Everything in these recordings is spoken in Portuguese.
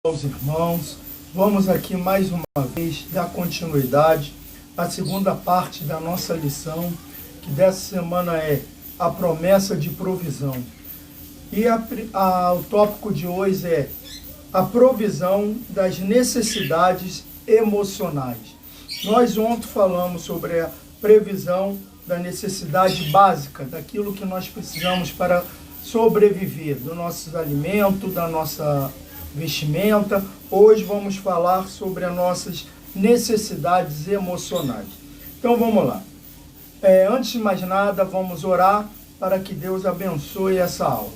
Aos irmãos, vamos aqui mais uma vez dar continuidade à segunda parte da nossa lição, que dessa semana é a promessa de provisão. E o tópico de hoje é a provisão das necessidades emocionais. Nós ontem falamos sobre a previsão da necessidade básica, daquilo que nós precisamos para sobreviver, dos nossos alimentos, da nossa vestimenta. Hoje vamos falar sobre as nossas necessidades emocionais. Então vamos lá. Antes de mais nada, vamos orar para que Deus abençoe essa aula.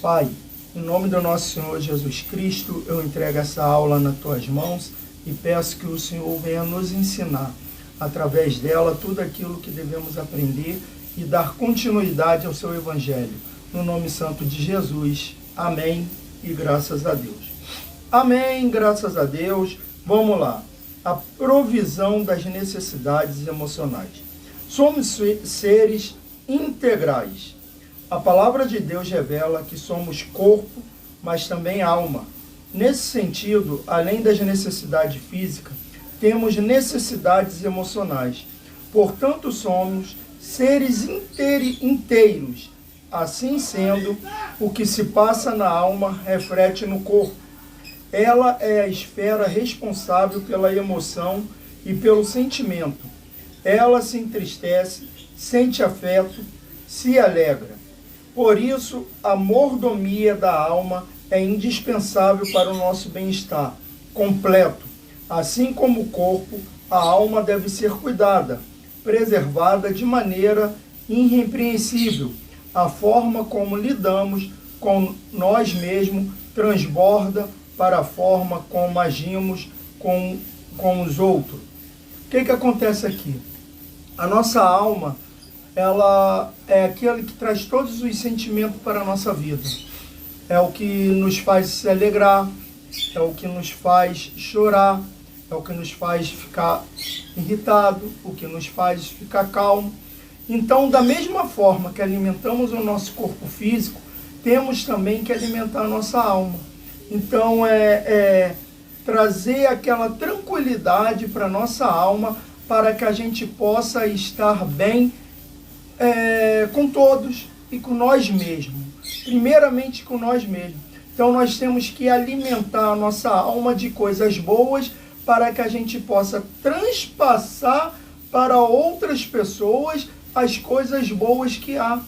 Pai, em nome do nosso Senhor Jesus Cristo, eu entrego essa aula nas tuas mãos e peço que o Senhor venha nos ensinar, através dela, tudo aquilo que devemos aprender e dar continuidade ao seu Evangelho. No nome santo de Jesus. Amém. E graças a Deus. Amém, graças a Deus. Vamos lá. A provisão das necessidades emocionais. Somos seres integrais. A palavra de Deus revela que somos corpo, mas também alma. Nesse sentido, além das necessidades físicas, temos necessidades emocionais. Portanto, somos seres inteiros. Assim sendo, o que se passa na alma reflete no corpo. Ela é a esfera responsável pela emoção e pelo sentimento. Ela se entristece, sente afeto, se alegra. Por isso, a mordomia da alma é indispensável para o nosso bem-estar completo. Assim como o corpo, a alma deve ser cuidada, preservada de maneira irrepreensível. A forma como lidamos com nós mesmos transborda para a forma como agimos com os outros. O que acontece aqui? A nossa alma, ela é aquele que traz todos os sentimentos para a nossa vida. É o que nos faz se alegrar, é o que nos faz chorar, é o que nos faz ficar irritado, o que nos faz ficar calmo. Então, da mesma forma que alimentamos o nosso corpo físico, temos também que alimentar a nossa alma. Então, trazer aquela tranquilidade para a nossa alma, para que a gente possa estar bem com todos e com nós mesmos. Primeiramente com nós mesmos. Então, nós temos que alimentar a nossa alma de coisas boas, para que a gente possa transpassar para outras pessoas as coisas boas que há.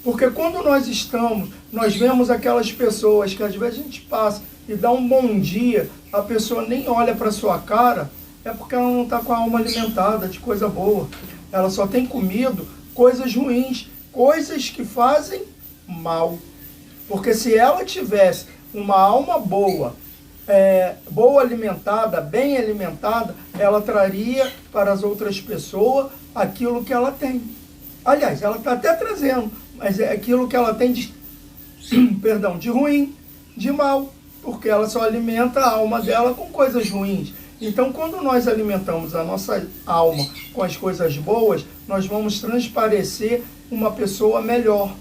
Porque quando nós vemos aquelas pessoas que às vezes a gente passa e dá um bom dia, a pessoa nem olha para a sua cara, é porque ela não está com a alma alimentada de coisa boa. Ela só tem comido coisas ruins, coisas que fazem mal. Porque se ela tivesse uma alma boa, boa alimentada, bem alimentada, ela traria para as outras pessoas aquilo que ela tem. Aliás, ela está até trazendo, mas é aquilo que ela tem de ruim, de mal, porque ela só alimenta a alma dela com coisas ruins. Então, quando nós alimentamos a nossa alma com as coisas boas, nós vamos transparecer uma pessoa melhor.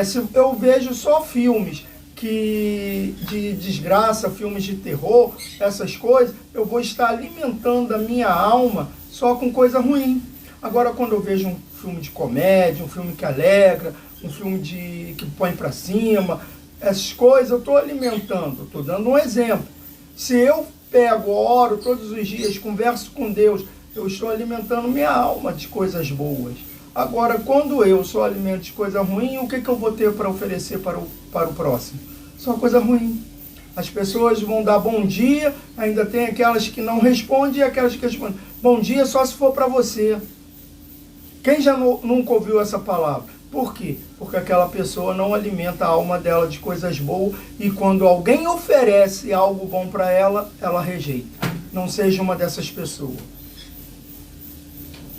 Se eu vejo só filmes de desgraça, filmes de terror, essas coisas, eu vou estar alimentando a minha alma só com coisa ruim. Agora, quando eu vejo um filme de comédia, um filme que alegra, um filme que põe para cima, essas coisas eu estou alimentando, estou dando um exemplo. Se eu pego, oro todos os dias, converso com Deus, eu estou alimentando minha alma de coisas boas. Agora, quando eu só alimento de coisa ruim, o que eu vou ter para oferecer para o próximo? Só coisa ruim. As pessoas vão dar bom dia, ainda tem aquelas que não respondem e aquelas que respondem. Bom dia só se for para você. Quem já nunca ouviu essa palavra? Por quê? Porque aquela pessoa não alimenta a alma dela de coisas boas e quando alguém oferece algo bom para ela, ela rejeita. Não seja uma dessas pessoas.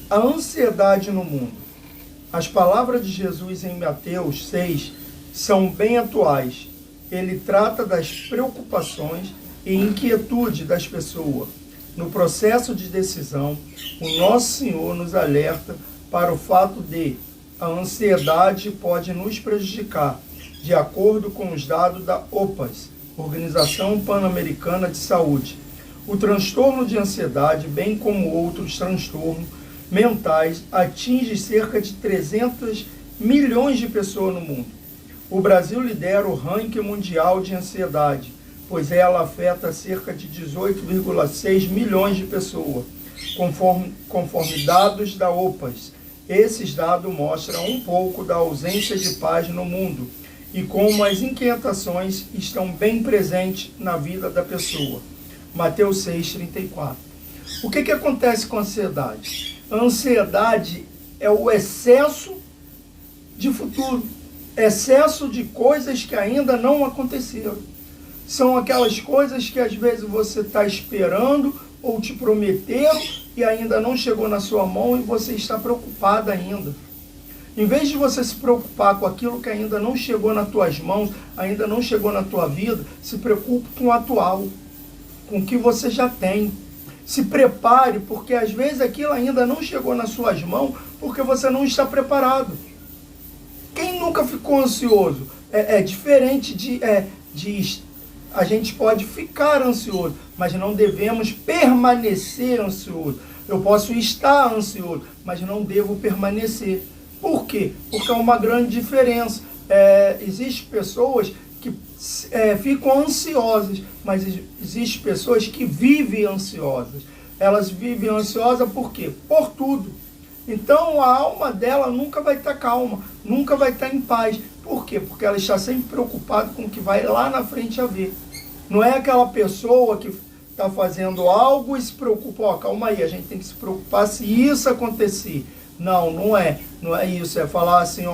A ansiedade no mundo. As palavras de Jesus em Mateus 6 são bem atuais. Ele trata das preocupações e inquietude das pessoas. No processo de decisão, o nosso Senhor nos alerta para o fato de a ansiedade pode nos prejudicar, de acordo com os dados da OPAS, Organização Pan-Americana de Saúde. O transtorno de ansiedade, bem como outros transtornos mentais, atinge cerca de 300 milhões de pessoas no mundo. O Brasil lidera o ranking mundial de ansiedade, pois ela afeta cerca de 18,6 milhões de pessoas, conforme dados da OPAS. Esses dados mostram um pouco da ausência de paz no mundo e como as inquietações estão bem presentes na vida da pessoa. Mateus 6,34. O que acontece com a ansiedade? A ansiedade é o excesso de futuro, excesso de coisas que ainda não aconteceram. São aquelas coisas que às vezes você está esperando ou te prometeram e ainda não chegou na sua mão e você está preocupado ainda. Em vez de você se preocupar com aquilo que ainda não chegou nas tuas mãos, ainda não chegou na tua vida, se preocupe com o atual, com o que você já tem. Se prepare, porque às vezes aquilo ainda não chegou nas suas mãos, porque você não está preparado. Quem nunca ficou ansioso? É diferente de a gente pode ficar ansioso, mas não devemos permanecer ansioso. Eu posso estar ansioso, mas não devo permanecer. Por quê? Porque é uma grande diferença. Existem pessoas que ficam ansiosas, mas existem pessoas que vivem ansiosas. Elas vivem ansiosas por quê? Por tudo. Então a alma dela nunca vai estar calma, nunca vai estar em paz. Por quê? Porque ela está sempre preocupada com o que vai lá na frente haver. Não é aquela pessoa que está fazendo algo e se preocupa, calma aí, a gente tem que se preocupar se isso acontecer. Não é isso, é falar assim,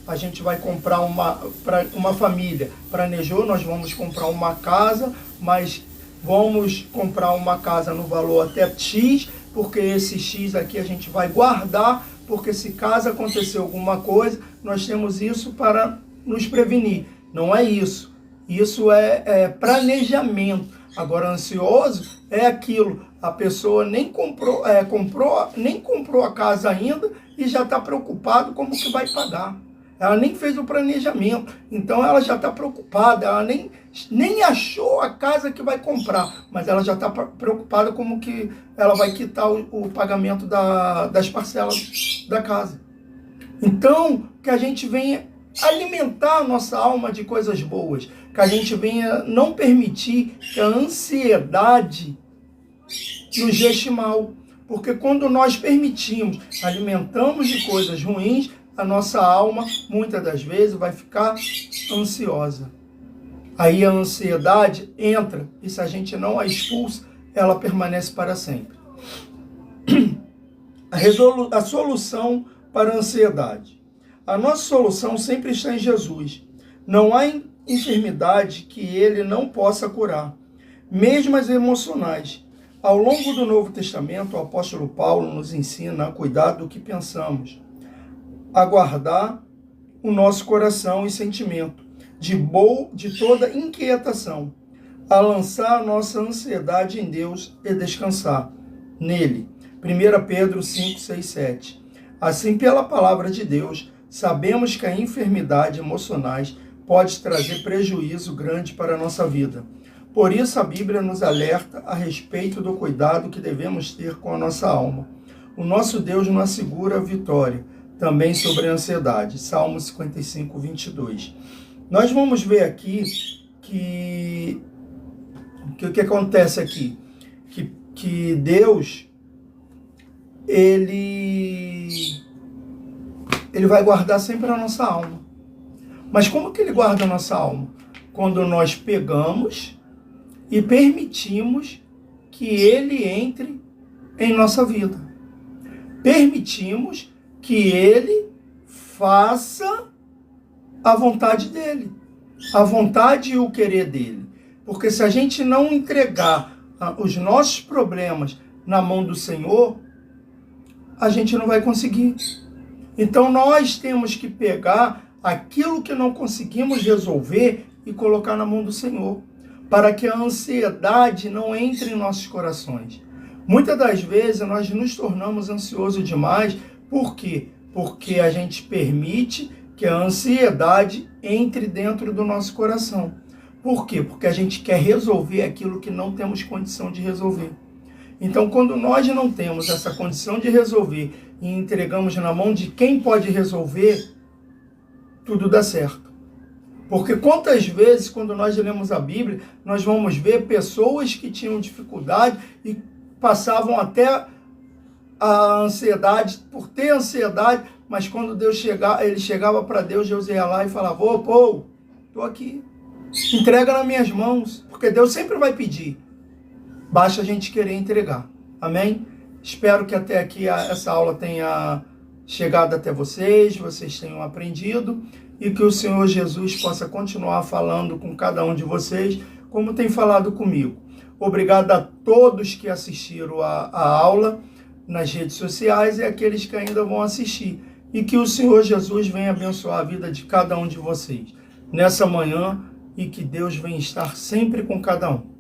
a gente vai comprar uma família, planejou, nós vamos comprar uma casa, mas vamos comprar uma casa no valor até X, porque esse X aqui a gente vai guardar, porque se caso acontecer alguma coisa, nós temos isso para nos prevenir. Não é isso. Isso é planejamento. Agora, ansioso é aquilo. A pessoa nem comprou a casa ainda e já está preocupado como que vai pagar. Ela nem fez o planejamento. Então, ela já está preocupada. Ela nem achou a casa que vai comprar. Mas ela já está preocupada como que ela vai quitar o pagamento das parcelas da casa. Então, que a gente venha alimentar a nossa alma de coisas boas, que a gente venha não permitir que a ansiedade nos deixe mal, porque quando nós permitimos, alimentamos de coisas ruins, a nossa alma, muitas das vezes, vai ficar ansiosa. Aí a ansiedade entra, e se a gente não a expulsa, ela permanece para sempre. A solução para a ansiedade. A nossa solução sempre está em Jesus. Não há enfermidade que ele não possa curar, mesmo as emocionais. Ao longo do Novo Testamento, o apóstolo Paulo nos ensina a cuidar do que pensamos, a guardar o nosso coração e sentimento de toda inquietação, a lançar a nossa ansiedade em Deus e descansar nele. 1 Pedro 5, 6, 7. Assim, pela palavra de Deus, sabemos que a enfermidade emocionais pode trazer prejuízo grande para a nossa vida. Por isso, a Bíblia nos alerta a respeito do cuidado que devemos ter com a nossa alma. O nosso Deus nos assegura a vitória, também sobre a ansiedade. Salmo 55, 22. Nós vamos ver aqui que o que acontece aqui? Que Deus, Ele vai guardar sempre a nossa alma. Mas como que ele guarda a nossa alma? Quando nós pegamos e permitimos que ele entre em nossa vida. Permitimos que ele faça a vontade dele, a vontade e o querer dele. Porque se a gente não entregar os nossos problemas na mão do Senhor, a gente não vai conseguir. Então nós temos que pegar aquilo que não conseguimos resolver e colocar na mão do Senhor, para que a ansiedade não entre em nossos corações. Muitas das vezes nós nos tornamos ansiosos demais. Por quê? Porque a gente permite que a ansiedade entre dentro do nosso coração. Por quê? Porque a gente quer resolver aquilo que não temos condição de resolver. Então, quando nós não temos essa condição de resolver e entregamos na mão de quem pode resolver, tudo dá certo. Porque quantas vezes, quando nós lemos a Bíblia, nós vamos ver pessoas que tinham dificuldade e passavam até a ansiedade, por ter ansiedade, mas quando Deus ele chegava para Deus, Deus ia lá e falava: ô, pô, estou aqui, entrega nas minhas mãos, porque Deus sempre vai pedir, basta a gente querer entregar. Amém? Espero que até aqui essa aula tenha chegado até vocês tenham aprendido e que o Senhor Jesus possa continuar falando com cada um de vocês, como tem falado comigo. Obrigado a todos que assistiram a aula nas redes sociais e aqueles que ainda vão assistir. E que o Senhor Jesus venha abençoar a vida de cada um de vocês nessa manhã e que Deus venha estar sempre com cada um.